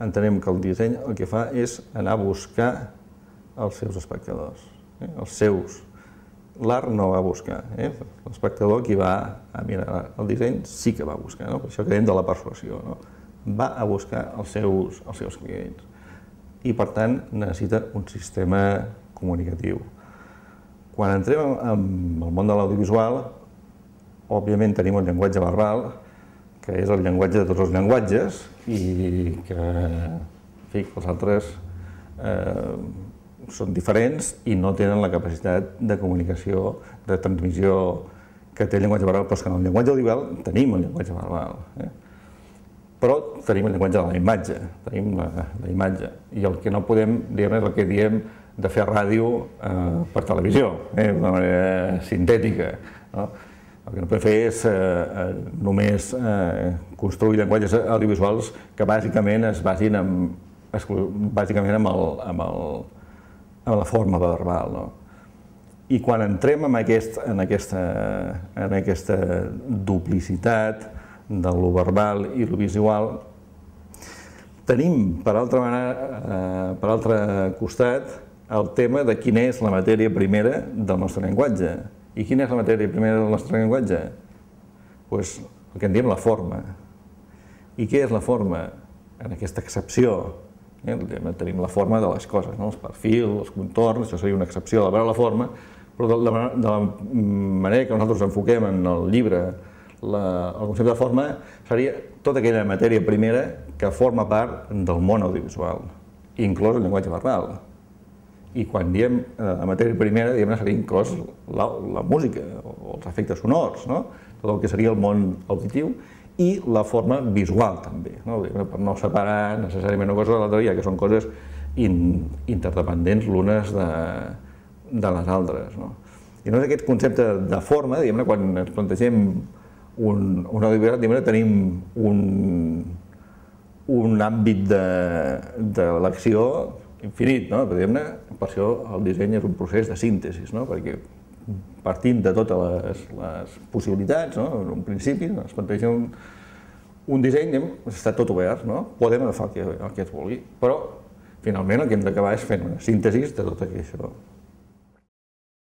entenem que el disseny el que fa és anar a buscar els seus espectadors, els seus. L'art no va a buscar, l'espectador qui va a mirar el disseny sí que va a buscar, per això que diem de la persuasió, va a buscar els seus clients i per tant necessita un sistema comunicatiu. Quan entrem en el món de l'audiovisual, òbviament tenim un llenguatge verbal que és el llenguatge de tots els llenguatges i que els altres són diferents i no tenen la capacitat de comunicació, de transmissió que té el llenguatge verbal, però és que en el llenguatge audiovisual tenim el llenguatge verbal. Però tenim el llenguatge de la imatge, tenim la imatge. I el que no podem dir és el que diem de fer ràdio per televisió, d'una manera sintètica. El que no podem fer és només construir llenguatges audiovisuals que bàsicament es basin en la forma verbal. I quan entrem en aquesta duplicitat de lo verbal i lo visual, tenim, per altre costat, el tema de quina és la matèria primera del nostre llenguatge. I quina és la matèria primera del nostre llenguatge? Doncs el que en diem la forma. I què és la forma? En aquesta excepció. Tenim la forma de les coses, els perfils, els contorns, això seria una excepció de veure la forma, però de la manera que nosaltres enfoquem en el llibre, el concepte de forma seria tota aquella matèria primera que forma part del món audiovisual, inclòs el llenguatge verbal. I quan diem la matèria primera, seria inclòs la música o els efectes sonors, tot el que seria el món auditiu, i la forma visual també, per no separar necessàriament una cosa de l'altra, ja que són coses interdependents l'unes de les altres. I llavors aquest concepte de forma, quan ens plantegem un audiovisual, tenim un àmbit de l'acció infinit, per això el disseny és un procés de síntesi, perquè partint de totes les possibilitats, en un principi, es planteja un disseny, està tot obert, podem agafar el que es vulgui, però finalment el que hem d'acabar és fent una síntesi de tot això.